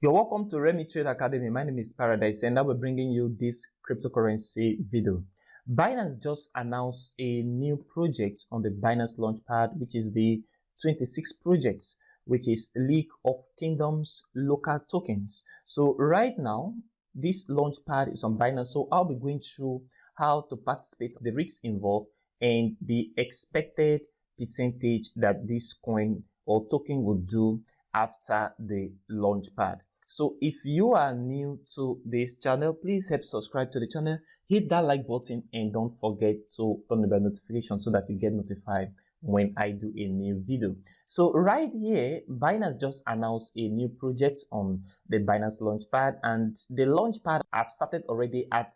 You're welcome to Remit Trade Academy. My name is Paradise and I will be bringing you this cryptocurrency video. Binance just announced a new project on the Binance Launchpad, which is the 26 projects, which is League of Kingdoms LOKA tokens. So right now, this Launchpad is on Binance. So I'll be going through how to participate, the risks involved, and the expected percentage that this coin or token will do after the Launchpad. So if you are new to this channel, please help subscribe to the channel, hit that like button, and don't forget to turn the bell notification so that you get notified when I do a new video. So right here, Binance just announced a new project on the Binance Launchpad, and the Launchpad I've started already at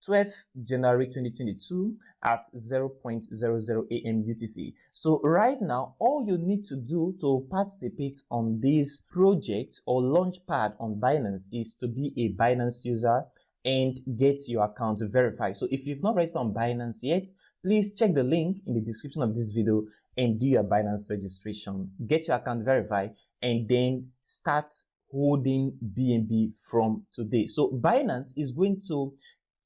12th January 2022 at 0.00 AM UTC. So right now, all you need to do to participate on this project or Launchpad on Binance is to be a Binance user and get your account verified. So if you've not registered on Binance yet, please check the link in the description of this video and do your Binance registration. Get your account verified and then start holding BNB from today. So Binance is going to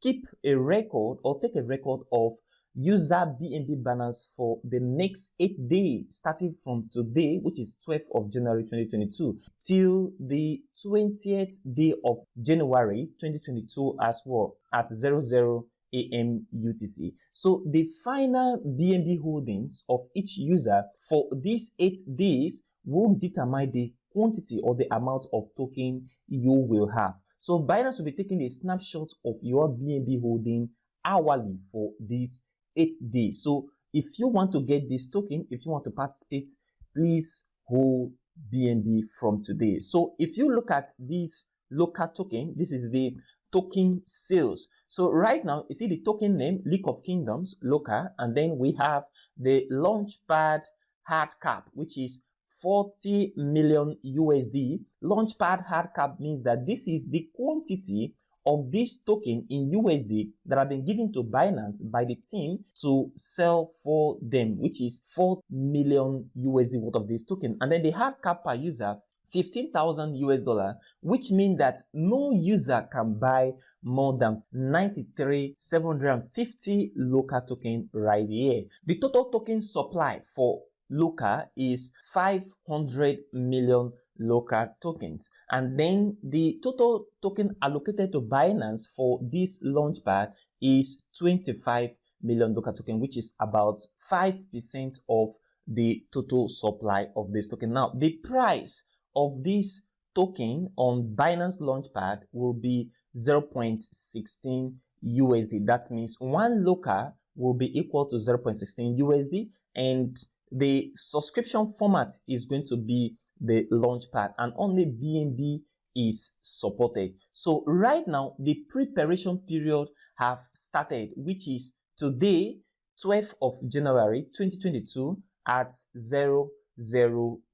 keep a record or take a record of user BNB balance for the next 8 days, starting from today, which is 12th of January 2022, till the 20th day of January 2022 as well at 00 AM UTC. So the final BNB holdings of each user for these 8 days will determine the quantity or the amount of token you will have. So Binance will be taking a snapshot of your BNB holding hourly for these 8 days. So if you want to get this token, if you want to participate, please hold BNB from today. So if you look at this LOKA token, this is the token sales. So right now, you see the token name, League of Kingdoms, LOKA, and then we have the Launchpad hard cap, which is 40 million USD. Launchpad hard cap means that this is the quantity of this token in USD that have been given to Binance by the team to sell for them, which is 4 million USD worth of this token. And then the hard cap per user, 15,000 US dollar, which means that no user can buy more than 93,750 LOKA token right here. The total token supply for LOKA is 500 million LOKA tokens, and then the total token allocated to Binance for this Launchpad is 25 million LOKA token, which is about 5% of the total supply of this token. Now, the price of this token on Binance Launchpad will be 0.16 USD. That means one LOKA will be equal to 0.16 USD, and the subscription format is going to be the Launchpad, and only BNB is supported. So right now, the preparation period have started, which is today, 12th of January 2022 at 00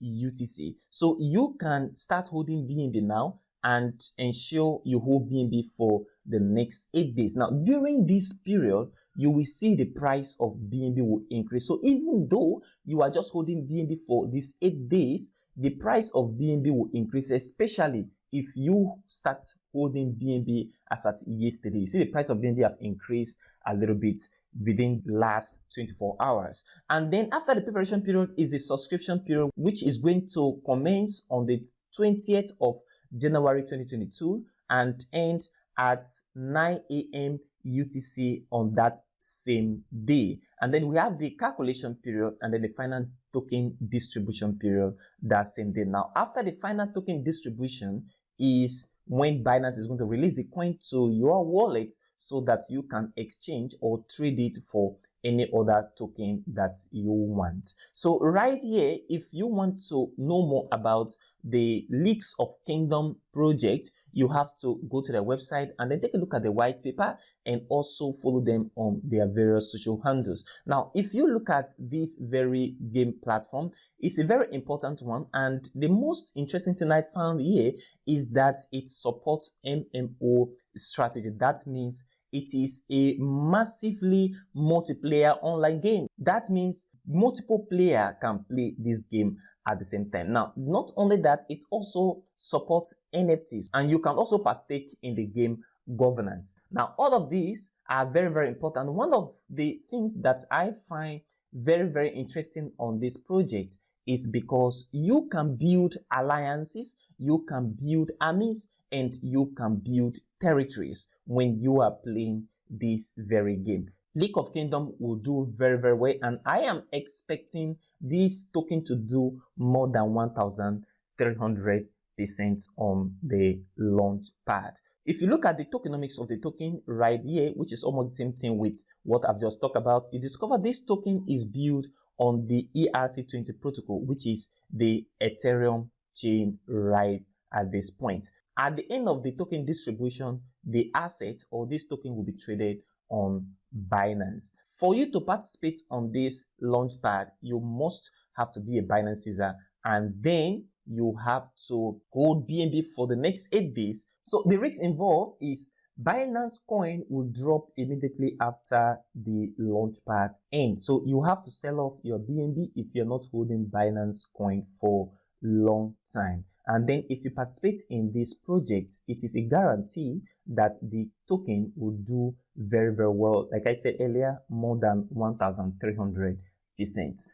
UTC. So you can start holding BNB now and ensure you hold BNB for the next 8 days. Now, during this period, you will see the price of BNB will increase. So even though you are just holding BNB for these 8 days, the price of BNB will increase, especially if you start holding BNB as at yesterday. You see the price of BNB have increased a little bit within the last 24 hours. And then after the preparation period is the subscription period, which is going to commence on the 20th of January 2022 and end at 9 AM UTC on that same day. And then we have the calculation period and then the final token distribution period that same day. Now, after the final token distribution is when Binance is going to release the coin to your wallet so that you can exchange or trade it for any other token that you want. So right here, if you want to know more about the Leagues of Kingdom project, you have to go to their website and then take a look at the white paper and also follow them on their various social handles. Now, if you look at this very game platform, it's a very important one, and the most interesting thing I found here is that it supports MMO strategy. That means it is a massively multiplayer online game. That means multiple players can play this game at the same time. Now, not only that, it also support NFTs, and you can also partake in the game governance. Now, all of these are very, very important. One of the things that I find very, very interesting on this project is because you can build alliances, you can build armies, and you can build territories when you are playing this very game. League of Kingdom will do very, very well, and I am expecting this token to do more than 1,300% on the launch pad. If you look at the tokenomics of the token right here, which is almost the same thing with what I've just talked about, you discover this token is built on the ERC20 protocol, which is the Ethereum chain right at this point. At the end of the token distribution, the asset or this token will be traded on Binance. For you to participate on this launchpad, you must have to be a Binance user, and then you have to hold BNB for the next 8 days. So the risk involved is Binance coin will drop immediately after the launchpad ends. So you have to sell off your BNB if you're not holding Binance coin for long time. And then if you participate in this project, it is a guarantee that the token will do very, very well. Like I said earlier, more than 1,300%.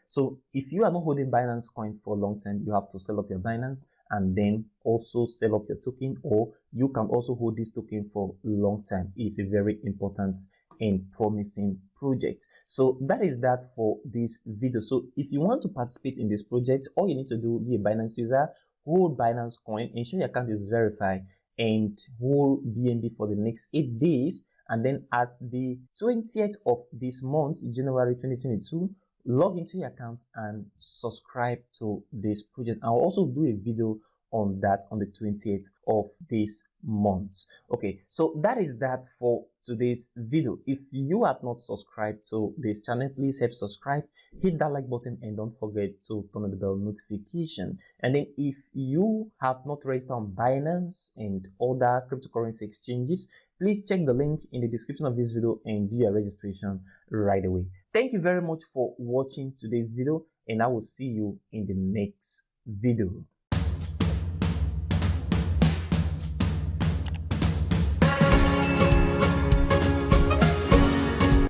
So if you are not holding Binance coin for a long time, you have to sell off your Binance and then also sell off your token, or you can also hold this token for a long time. It's a very important and promising project. So that is that for this video. So if you want to participate in this project, all you need to do, be a Binance user, hold Binance coin, ensure your account is verified, and hold BNB for the next 8 days. And then at the 20th of this month, January 2022, log into your account and subscribe to this project. I'll also do a video on that on the 20th of this month. Okay, so that is that for today's video. If you have not subscribed to this channel, please help subscribe, hit that like button, and don't forget to turn on the bell notification. And then if you have not registered on Binance and other cryptocurrency exchanges, please check the link in the description of this video and do your registration right away. Thank you very much for watching today's video, and I will see you in the next video.